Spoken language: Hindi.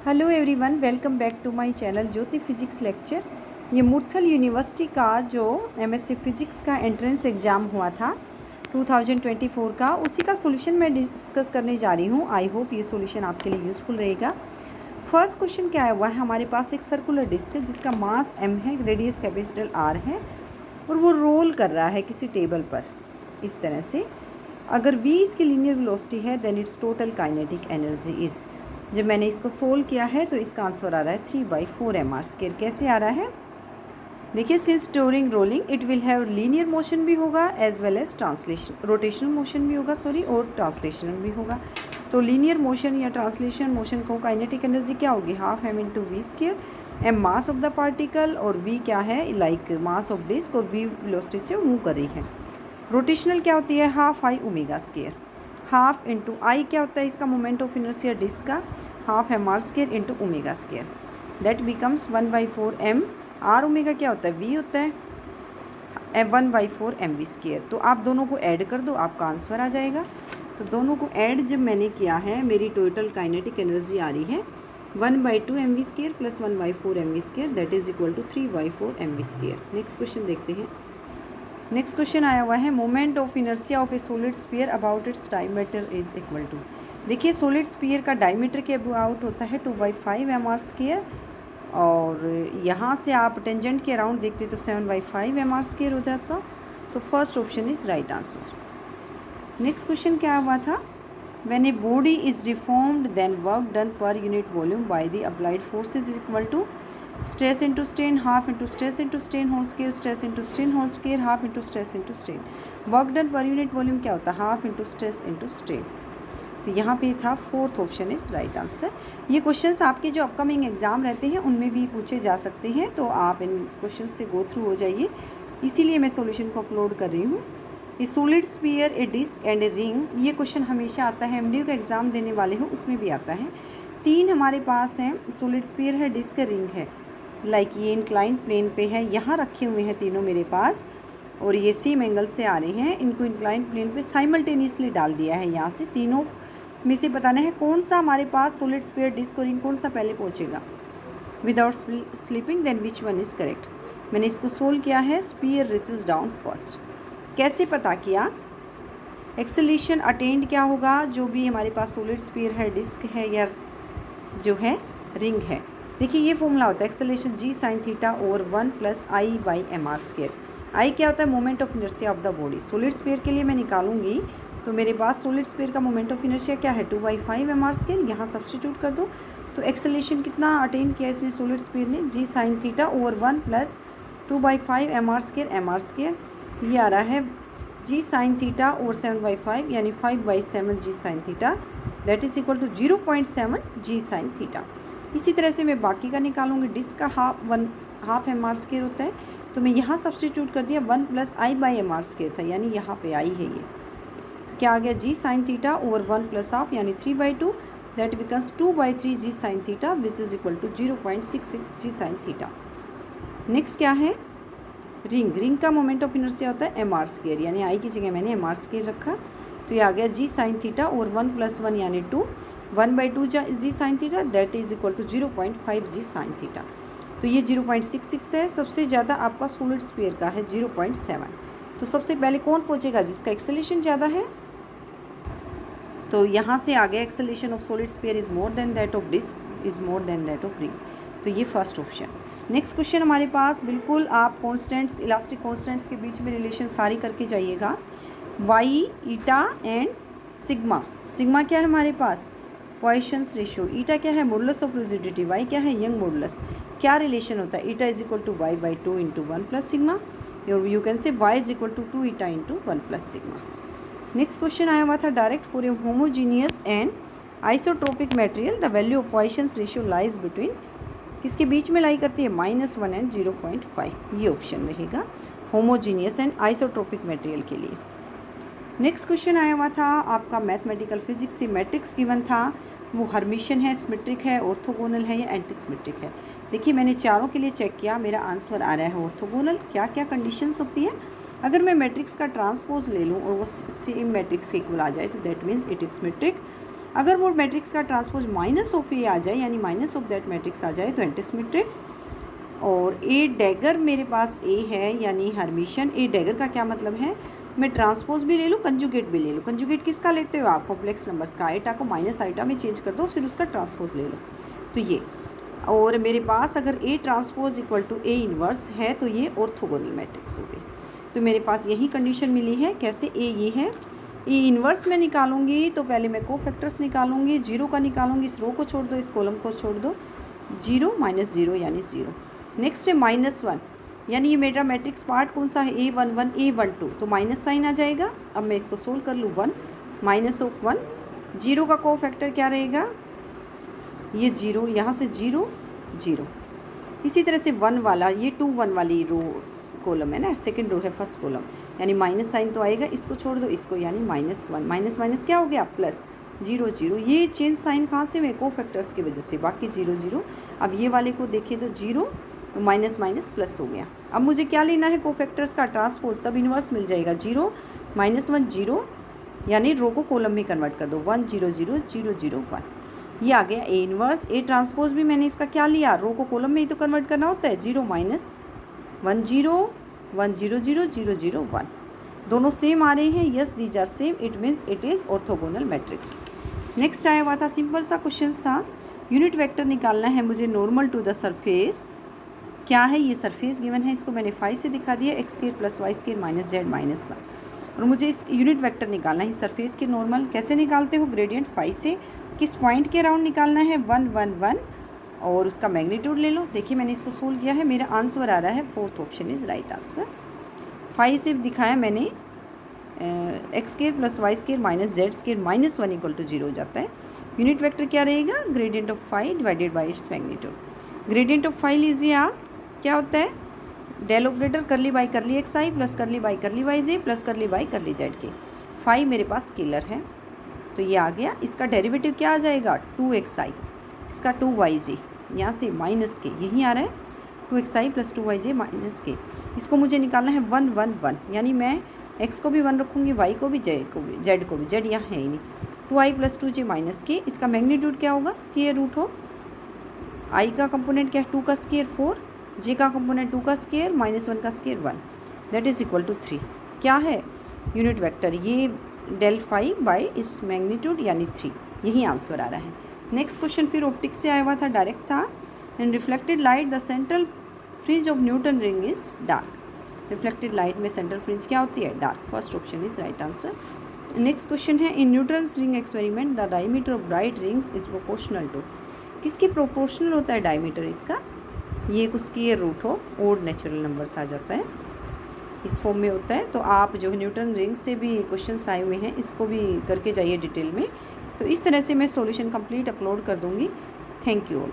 Hello everyone, welcome back to my channel Jyoti physics lecture. ये मुरथल यूनिवर्सिटी का जो एमएससी फिजिक्स का एंट्रेंस एग्ज़ाम हुआ था 2024 का, उसी का सॉल्यूशन मैं डिस्कस करने जा रही हूँ। आई होप ये सॉल्यूशन आपके लिए यूज़फुल रहेगा। फर्स्ट क्वेश्चन क्या आया हुआ है, हमारे पास एक सर्कुलर डिस्क है जिसका मास m है, रेडियस कैपिटल R है और वो रोल कर रहा है किसी टेबल पर इस तरह से। अगर v इसकी लीनियर वेलोसिटी है then its total kinetic energy is. जब मैंने इसको सोल्व किया है तो इसका आंसर आ रहा है 3/4 mr²। कैसे आ रहा है, देखिए, since during rolling it will have linear motion भी होगा as well as translation rotational motion भी होगा और ट्रांसलेशनल भी होगा। तो लीनियर मोशन या ट्रांसलेशन मोशन को काइनेटिक एनर्जी क्या होगी, half m into v²। m mass of the particle और v क्या है, लाइक मास ऑफ डिस्क, और v वेलोसिटी से मूव कर रही है। रोटेशनल क्या होती है, हाफ i⍵²। हाफ इंटू आई क्या होता है इसका मोमेंट ऑफ इनर्शिया डिस्क का, half mr² into ω²। That becomes 1/4m। R omega क्या होता है, v होता है, 1/4mv²। तो आप दोनों को ऐड कर दो, आपका आंसर आ जाएगा। तो दोनों को ऐड जब मैंने किया है, मेरी टोटल काइनेटिक एनर्जी आ रही है 1/2mv² plus 1/4mv², that is equal to 3/4mv²। Next question देखते हैं। नेक्स्ट क्वेश्चन आया हुआ है, moment of inertia of a solid sphere about its diameter is equal to. देखिए, सॉलिड स्फीयर का डायमीटर के अबाउट होता है 2/5 mr², और यहाँ से आप टेंजेंट के अराउंड देखते तो 7/5 mr² हो जाता। तो first option is right answer. Next question क्या हुआ था, when a body is deformed then work done per unit volume by the applied force is equal to stress into strain, half into stress into strain whole square, stress into strain whole square, half into stress into strain. Work done per unit volume क्या होता है, half into stress into strain. तो यहाँ पे था fourth option is right answer. ये क्वेश्चंस आपके जो अपकमिंग एग्जाम रहते हैं उनमें भी पूछे जा सकते हैं, तो आप इन क्वेश्चन से गो थ्रू हो जाइए, इसीलिए मैं सॉल्यूशन को अपलोड कर रही हूँ। A solid sphere, a disc and a ring, ये क्वेश्चन हमेशा आता है, एमडीयू का एग्ज़ाम देने वाले हो उसमें भी आता है। तीन हमारे पास हैं, सॉलिड स्फीयर है, डिस्क है, रिंग है। लाइक ये इंक्लाइंड प्लेन पे है, यहाँ रखे हुए हैं तीनों मेरे पास, और ये सेम एंगल से आ रहे हैं। इनको इंक्लाइंड प्लेन पे साइमल्टेनियसली डाल दिया है। यहाँ से तीनों में से बताना है कौन सा हमारे पास सॉलिड स्फीयर, डिस्क और रिंग कौन सा पहले पहुँचेगा without slipping, then which one is correct. मैंने इसको सोल्व किया है, स्फीयर रिचेस डाउन फर्स्ट। कैसे पता किया, एक्सेलेरेशन अटेंड क्या होगा, जो भी हमारे पास सॉलिड स्फीयर है, डिस्क है या जो है रिंग है। देखिए, ये फॉर्मूला होता है acceleration g sin theta over 1 + i/mr²। आई क्या होता है, moment of inertia of the body. Solid sphere के लिए मैं निकालूंगी तो मेरे पास सॉलिड स्फीयर का मोमेंट ऑफ इनर्शिया क्या है, 2/5 mr²। यहाँ सब्सटीट्यूट कर दो तो एक्सेलेरेशन कितना अटेंड किया इसने सॉलिड स्फीयर ने, g sin theta over 1 + 2/5 mr²। ये आ रहा है g sin थीटा और 7/5 यानी 5/7 g sin theta, that is equal to 0.7 g sin theta. इसी तरह से मैं बाकी का निकालूंगी। डिस्क का हाफ mr² होता है, तो मैं यहाँ सब्सटीट्यूट कर दिया 1 + i/mr² था, यानी यहाँ पे आई है ये। तो क्या आ गया, g sin theta over 1 + half यानी 3/2, that becomes 2/3 g sin theta which is equal to 0.66 g sin theta. Next क्या है, रिंग। रिंग का मोमेंट ऑफ इनर्शिया होता है mr², यानी आई की जगह मैंने mr² रखा। तो ये आ गया g sin थीटा और 1 + 1 यानी 2, 1/2 g sin theta, that is equal to 0.5 g sin theta. तो ये 0.66 है। सबसे ज़्यादा आपका सॉलिड स्फीयर का है 0.7। तो सबसे पहले कौन पहुँचेगा, जिसका एक्सेलेरेशन ज़्यादा है। तो यहाँ से आ गया, acceleration of solid sphere is more than that of disc is more than that of ring. तो ये फर्स्ट ऑप्शन। नेक्स्ट क्वेश्चन हमारे पास, बिल्कुल आप कॉन्स्टेंट्स, इलास्टिक कॉन्स्टेंट्स के बीच में रिलेशन सारी करके जाइएगा। Y, eta and sigma. Sigma क्या है हमारे पास, पॉइसन्स रेशियो। ईटा क्या है, मॉडुलस ऑफ रिजिडिटी। वाई क्या है, यंग मॉडुलस। क्या रिलेशन होता है, eta is equal to y/2 into 1 + sigma, और you can say y is equal to 2 eta into 1 + sigma. Next question आया हुआ था, direct for a homogeneous and isotropic material the value of Poisson's ratio lies between, किसके बीच में लाई करती है, -1 एंड 0.5। ये ऑप्शन रहेगा होमोजीनियस एंड आइसोट्रोपिक मटेरियल के लिए। नेक्स्ट क्वेश्चन आया हुआ था आपका मैथमेटिकल फिजिक्स से, मैट्रिक्स गिवन था, वो हर्मिशियन है, सिमेट्रिक है, ऑर्थोगोनल है या एंटी सिमेट्रिक है। देखिए, मैंने चारों के लिए चेक किया, मेरा आंसर आ रहा है ऑर्थोगोनल। क्या क्या कंडीशंस होती है, अगर मैं मैट्रिक्स का ट्रांसपोज ले लूँ और वो सेम मैट्रिक्स के इक्वल आ जाए तो that means it is symmetric. अगर वो मैट्रिक्स का ट्रांसपोज माइनस ऑफ ए आ जाए, यानी माइनस ऑफ दैट मैट्रिक्स आ जाए, तो एंटीसिमेट्रिक। और ए डैगर मेरे पास ए है यानी हर्मिशियन। ए डैगर का क्या मतलब है, मैं ट्रांसपोज भी ले लूँ, कंजुगेट भी ले लूँ। कंजुगेट किसका लेते हो आप, कॉम्प्लेक्स नंबर्स का। आइटा को माइनस आइटा में चेंज कर दो, फिर उसका ट्रांसपोज ले लो, तो ये। और मेरे पास अगर A transpose equal to A inverse है तो ये ऑर्थोगोनल मैट्रिक्स हो गई। तो मेरे पास यही कंडीशन मिली है। कैसे, ए ये है, ए इन्वर्स में निकालूंगी तो पहले मैं कोफैक्टर्स निकालूंगी, 0 का निकालूंगी, इस रो को छोड़ दो, इस कॉलम को छोड़ दो, 0 माइनस 0 यानी 0। नेक्स्ट है -1, यानी ये मेरा मैट्रिक्स पार्ट कौन सा है, A11 A12, तो माइनस साइन आ जाएगा। अब मैं इसको सोल्व कर लूँ, 1 माइनस ऑफ 1, 0 का कोफैक्टर क्या रहेगा, ये 0, यहाँ से 0 0। इसी तरह से 1 वाला, ये 2 1 वाली रो कॉलम है ना, सेकंड रो है फर्स्ट कॉलम, यानी माइनस साइन तो आएगा, इसको छोड़ दो, इसको, यानी -1 माइनस माइनस क्या हो गया, प्लस 0 0। ये चेंज साइन कहाँ से हुए, कोफैक्टर्स की वजह से, बाकी 0 0। अब ये वाले को देखें तो 0 माइनस माइनस प्लस हो गया। अब मुझे क्या लेना है, कोफैक्टर्स का ट्रांसपोज, तब इन्वर्स मिल जाएगा। 0 -1 0, यानी रो को कॉलम में कन्वर्ट कर दो, 1 0 0 0 0 1, ये आ गया ए इन्वर्स। ए ट्रांसपोज भी मैंने इसका क्या लिया, रो को कॉलम में ही तो कन्वर्ट करना होता है। 0 माइनस 1 0 1 0 0 0 0 1, दोनों सेम आ रहे हैं, yes these are same, it means it is orthogonal matrix. Next आया हुआ था, सिंपल सा क्वेश्चन था, यूनिट वेक्टर निकालना है मुझे नॉर्मल टू द सरफेस। क्या है, ये सरफेस गिवन है, इसको मैंने 5 से दिखा दिया, x² + y² - z - 1, और मुझे इस यूनिट वेक्टर निकालना है सरफेस के नॉर्मल। कैसे निकालते हो, ग्रेडियंट 5 से, किस पॉइंट के अराउंड निकालना है, 1 1 1, और उसका मैग्नीट्यूड ले लो। देखिए मैंने इसको सोल्व किया है, मेरा आंसर आ रहा है, 4th option is right answer. 5 से दिखाया मैंने, x² + y² - z² - 1 = 0 हो जाता है। यूनिट वेक्टर क्या रहेगा, gradient of 5 divided by its magnitude. Gradient of 5 लीजिए आप, क्या होता है, del operator curly by curly x i plus curly by curly y j plus curly by curly z के। 5 मेरे पास स्केलर है, तो ये आ गया। इसका डेरिवेटिव क्या आ जाएगा, 2xi, इसका 2yj, यहाँ से माइनस के, यही आ रहा है 2xi + 2yj - के। इसको मुझे निकालना है 1 1 1, यानी मैं x को भी 1 रखूँगी, y को भी, z को भी, z यहाँ है ही नहीं, 2i + 2j - के। इसका मैग्नीट्यूड क्या होगा, स्क्वायर रूट हो, i का कंपोनेंट क्या है, 2 का स्क्वायर 4, j का कंपोनेंट 2 का स्क्वायर -1 का square 1, that is equal to 3। क्या है, यूनिट वेक्टर, ये डेल 5 बाई इस मैग्नीट्यूड यानी 3, यही आंसर आ रहा है। नेक्स्ट क्वेश्चन फिर ऑप्टिक्स से आया हुआ था, डायरेक्ट था। And reflected light the central fringe of Newton ring is dark. Reflected light में सेंट्रल फ्रिंज क्या होती है, dark. First option is right answer. Next question है, in Newton's ring experiment the diameter of bright rings is proportional to. किसकी प्रोपोर्शनल होता है डायमीटर इसका, ये कुछ स्क्वायर रूट हो, ओड नेचुरल नंबर्स आ जाता है, इस फॉर्म में होता है। तो आप जो न्यूटन रिंग से भी क्वेश्चंस आए हुए हैं, इसको भी करके जाइए डिटेल में। तो इस तरह से मैं सॉल्यूशन कंप्लीट अपलोड कर दूँगी। Thank you all.